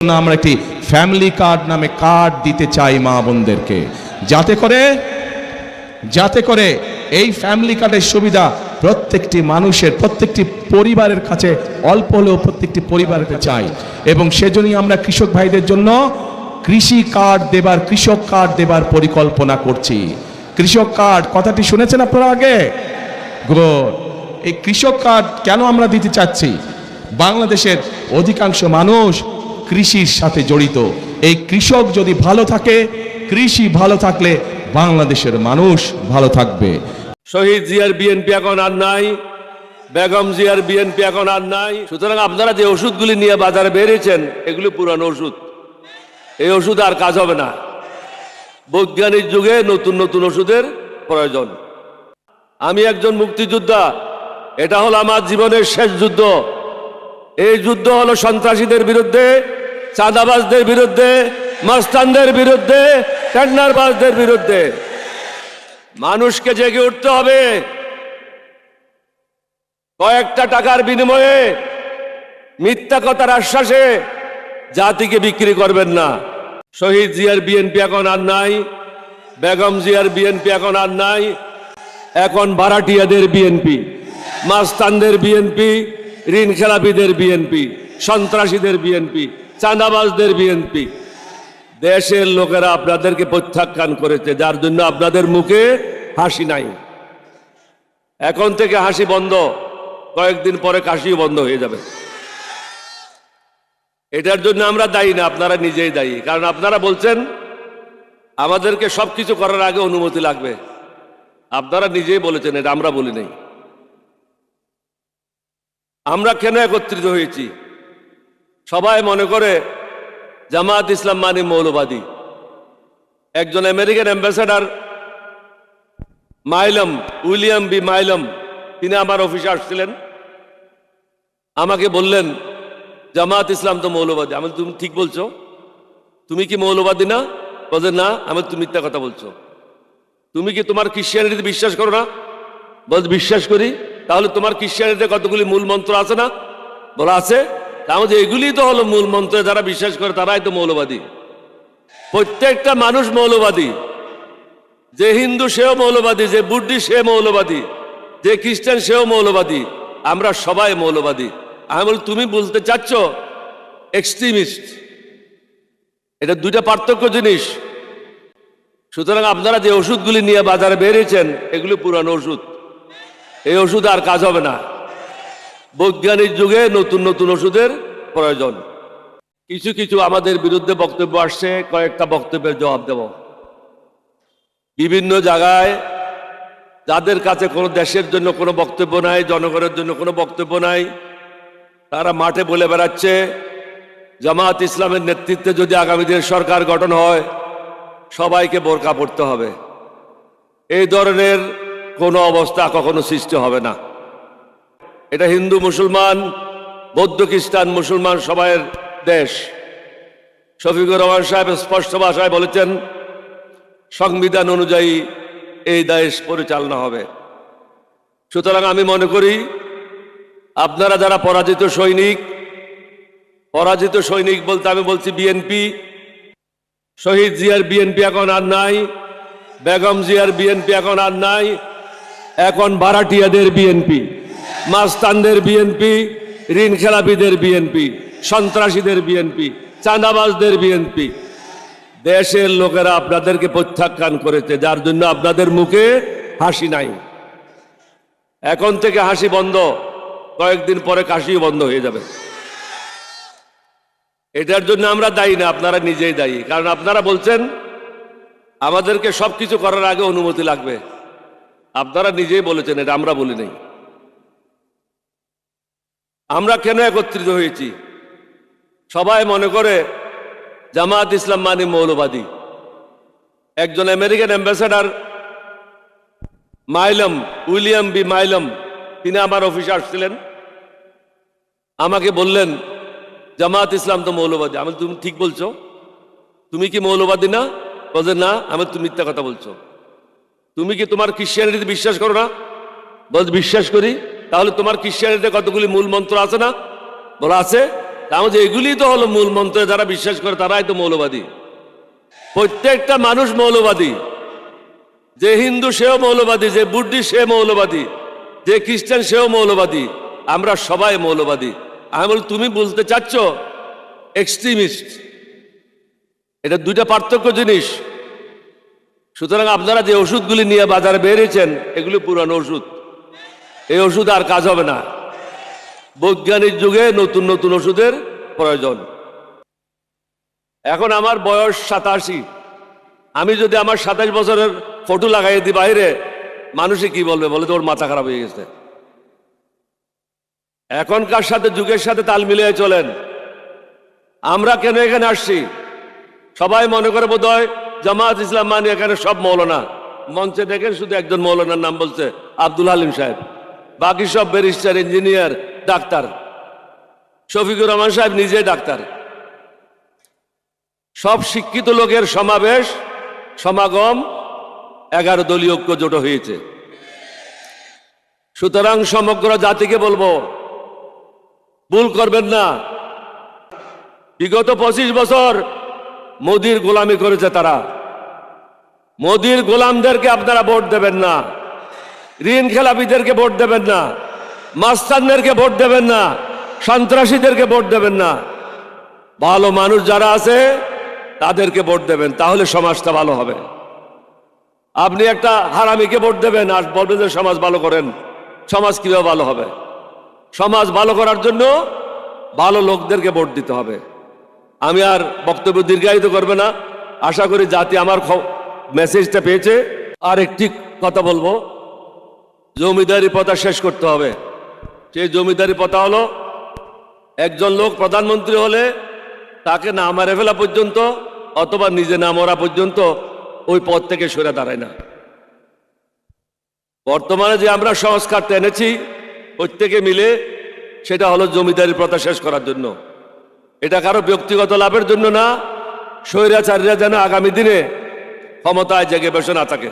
আমরা একটি family card নামে কার্ড দিতে চাই মা বোনদেরকে, যাতে করে এই ফ্যামিলি কার্ডের সুবিধা প্রত্যেকটি মানুষের, প্রত্যেকটি পরিবারের কাছে অল্প হলেও প্রত্যেকটি পরিবারকে চাই। এবং সেজন্যই আমরা কৃষক ভাইদের জন্য কৃষক কার্ড দেবার পরিকল্পনা করছি। কৃষক কার্ড কথাটি শুনেছেন আপনারা আগে? এই কৃষক কার্ড কেন আমরা দিতে চাচ্ছি? বাংলাদেশের অধিকাংশ মানুষ কৃষির সাথে জড়িত। এই কৃষক যদি ভালো থাকে, কৃষি ভালো থাকলে বাংলাদেশের মানুষ ভালো থাকবে। শহীদ জিয়ার বিএনপি এখন আর নাই, বেগম জিয়ার বিএনপি এখন আর নাই। সুতরাং আপনারা যে ওষুধগুলি নিয়ে বাজারে বেরিয়েছেন এগুলি পুরানো ওষুধ। এই ওষুধ আর কাজ হবে না। বৈজ্ঞানিক যুগে নতুন নতুন ওষুধের প্রয়োজন। আমি একজন মুক্তিযোদ্ধা, এটা হলো আমার জীবনের শেষ যুদ্ধ। এই যুদ্ধ হলো সন্ত্রাসীদের বিরুদ্ধে, চাঁদাবাজদের বিরুদ্ধে, মাস্তানদের বিরুদ্ধে, টেন্ডারবাজদের বিরুদ্ধে। মানুষকে জেগে উঠতে হবে। কয়েকটা টাকার বিনিময়ে, মিথ্যা কথার আশ্বাসে জাতিকে বিক্রি করবেন না। শহীদ জিয়ার বিএনপি এখন আর নাই, বেগম জিয়ার বিএনপি এখন আর নাই। এখন ভাড়াটিয়াদের বিএনপি, মাস্তানদের বিএনপি, ঋণ খেলাপিদের বিএনপি, সন্ত্রাসীদের বিএনপি, চাঁদাবাজদের বিএনপি। দেশের লোকেরা আপনাদেরকে প্রত্যাখ্যান করেছে, যার জন্য আপনাদের মুখে হাসি নাই। এখন থেকে হাসি বন্ধ, কয়েকদিন পরে কাশিও বন্ধ হয়ে যাবে। এটার জন্য আমরা দায়ী না, আপনারা নিজেই দায়ী। কারণ আপনারা বলছেন আমাদেরকে সবকিছু করার আগে অনুমতি লাগবে। আপনারা নিজেই বলেছেন, এটা আমরা বলি নাই। আমরা কেন একত্রিত হয়েছি? সবাই মনে করে জামাত ইসলাম মানে মৌলবাদী। একজন আমেরিকান অ্যাম্বাসেডর উইলিয়াম বি মাইলম, তিনি আমার অফিসে আসছিলেন। আমাকে বললেন জামাত ইসলাম তো মৌলবাদী। আমি তুমি ঠিক বলছো, তুমি কি মৌলবাদী না? বলছে না। আমি তুমি মিথ্যা কথা বলছো। তুমি কি তোমার খ্রিস্টানিটিতে বিশ্বাস করো না? বলছে বিশ্বাস করি। তাহলে তোমার খ্রিস্টানিটিতে কতগুলি মূল মন্ত্র আছে না? বলা আছে। তাহলে এগুলি তো হলো মূল মন্ত্র, যারা বিশ্বাস করে তারাই তো মৌলবাদী। প্রত্যেকটা মানুষ মৌলবাদী। যে হিন্দু সেও মৌলবাদী, যে বুদ্ধিস্ট সে মৌলবাদী, যে খ্রিস্টান সেও মৌলবাদী। আমরা সবাই মৌলবাদী। আমি বলি তুমি বলতে চাচ্ছ এক্সট্রিমিস্ট। এটা দুইটা পার্থক্য জিনিস। সুতরাং আপনারা যে ওষুধগুলি নিয়ে বাজারে বেরিয়েছেন এগুলি পুরানো ওষুধ। এই ওষুধ আর কাজ হবে না। বৈজ্ঞানিক যুগে নতুন নতুন ওষুধের প্রয়োজন। কিছু কিছু আমাদের বিরুদ্ধে বক্তব্য আসছে, কয়েকটা বক্তব্যের জবাব দেব। বিভিন্ন জায়গায় যাদের কাছে কোনো দেশের জন্য কোনো বক্তব্য নাই, জনগণের জন্য কোনো বক্তব্য নাই, তারা মাঠে বলে বেড়াচ্ছে জামাত ইসলামের নেতৃত্বে যদি আগামী দিনের সরকার গঠন হয় সবাইকে বোরকা পড়তে হবে। এই ধরনের কোনো অবস্থা কখনো সৃষ্টি হবে না। এটা হিন্দু, মুসলমান, বৌদ্ধ, খ্রিস্টান, মুসলমান সবাইয়ের দেশ। শফিকুর রহমান সাহেব স্পষ্ট ভাষায় বলেছেন সংবিধান অনুযায়ী এই দেশ পরিচালনা হবে। সুতরাং আমি মনে করি আপনারা যারা পরাজিত সৈনিক বলতে আমি বলছি বিএনপি। শহীদ জিয়ার বিএনপি এখন আর নাই, বেগম জিয়ার বিএনপি এখন আর নাই। এখন ভাড়াটিয়াদের বিএনপি, মাস্তানদের বিএনপি, ঋণ খেলাপিদের বিএনপি, সন্ত্রাসীদের বিএনপি, চাঁদাবাজদের বিএনপি। দেশের লোকেরা আপনাদেরকে প্রত্যাখ্যান করেছে, যার জন্য আপনাদের মুখে হাসি নাই। এখন থেকে হাসি বন্ধ, কয়েকদিন পরে কাশিও বন্ধ হয়ে যাবে। এটার জন্য আমরা দায়ী না, আপনারা নিজেই দায়ী। কারণ আপনারা বলছেন আমাদেরকে সবকিছু করার আগে অনুমতি লাগবে। আপনারা নিজেই বলেছেন, এটা আমরা বলি নাই। আমরা কেন একত্রিত হয়েছি? সবাই মনে করে জামাত ইসলাম মানে মৌলবাদী। একজন আমেরিকান অ্যাম্বাসেডর উইলিয়াম বি মাইলম, তিনি আমার অফিসে আসছিলেন। আমাকে বললেন জামাত ইসলাম তো মৌলবাদী। আমি তুমি ঠিক বলছো, তুমি কি মৌলবাদী না? বলছে না। আমি তুমি মিথ্যা কথা বলছো। তুমি কি তোমার খ্রিস্টানিটিতে বিশ্বাস করো না? বলছে বিশ্বাস করি। তাহলে তোমার খ্রিস্টানিটিতে কতগুলি মূল মন্ত্র আছে না? বলা আছে। আমাদের এগুলি তো হলো মূল মন্ত্রে যারা বিশ্বাস করে তারাই তো মৌলবাদী। প্রত্যেকটা মানুষ মৌলবাদী, যে হিন্দু সেও মৌলবাদী, যে বুদ্ধিস্ট সে মৌলবাদী, যে খ্রিস্টান সেও মৌলবাদী, আমরা সবাই মৌলবাদী। আমি বলি তুমি বলতে চাচ্ছ এক্সট্রিমিস্ট, এটা দুইটা পার্থক্য জিনিস। সুতরাং আপনারা যে ওষুধগুলি নিয়ে বাজারে বেরিয়েছেন এগুলি পুরানো ওষুধ, এই ওষুধ আর কাজ হবে না। বৈজ্ঞানিক যুগে নতুন নতুন ওষুধের প্রয়োজন। এখন আমার বয়স 87, আমি যদি আমার 27 বছরের ফটো লাগাই দিই বাইরে, মানুষে কি বলবে? বলে তোর মাথা খারাপ হয়ে গেছে। এখনকার সাথে যুগের সাথে তাল মিলিয়ে চলেন। আমরা কেন এখানে আসছি? সবাই মনে করে বোধহয় জামাত ইসলাম মানে এখানে সব মৌলানা। মঞ্চে দেখেন শুধু একজন মৌলানার নাম বলছে, আব্দুল হালিম সাহেব। বাকি সব barrister, engineer, doctor. Shafiqur Rahman সাহেব নিজে ডাক্তার। সব শিক্ষিত লোকের সমাবেশ, সমাগম, 11 দলীয় ঐক্য জোট হয়েছে। সুতরাং সমগ্র জাতিকে বলবো, ভুল করবেন না। বিগত 25 বছর মোদির গোলামি করেছে তারা। মোদির গোলামদেরকে আপনারা ভোট দেবেন না, ঋণ খেলাপিদেরকে ভোট দেবেন না, মাস্তানদেরকে ভোট দেবেন না, সন্ত্রাসীদেরকে ভোট দেবেন না। ভালো মানুষ যারা আছে তাদেরকে ভোট দেবেন, তাহলে সমাজটা ভালো হবে। আপনি একটা হারামিকে ভোট দেবেন আর বলবেন যে সমাজ ভালো করেন, সমাজ কিভাবে ভালো হবে? সমাজ ভালো করার জন্য ভালো লোকদেরকে ভোট দিতে হবে। আমি আর বক্তব্য দীর্ঘায়িত করবে না। আশা করি জাতি আমার মেসেজটা পেয়েছে। আর একটি কথা বলবো, জমিদারি প্রথা শেষ করতে হবে। সেই জমিদারি প্রথা হলো, একজন লোক প্রধানমন্ত্রী হলে তাকে না মারে ফেলা পর্যন্ত অথবা নিজে না মরা পর্যন্ত ওই পদ থেকে সরে দাঁড়ায় না। বর্তমানে যে আমরা সংস্কারটা এনেছি প্রত্যেকে মিলে, সেটা হলো জমিদারি প্রথা শেষ করার জন্য। এটা কারো ব্যক্তিগত লাভের জন্য না, স্বৈরাচারীরা যেন আগামী দিনে ক্ষমতায় জেগে বসে না থাকে।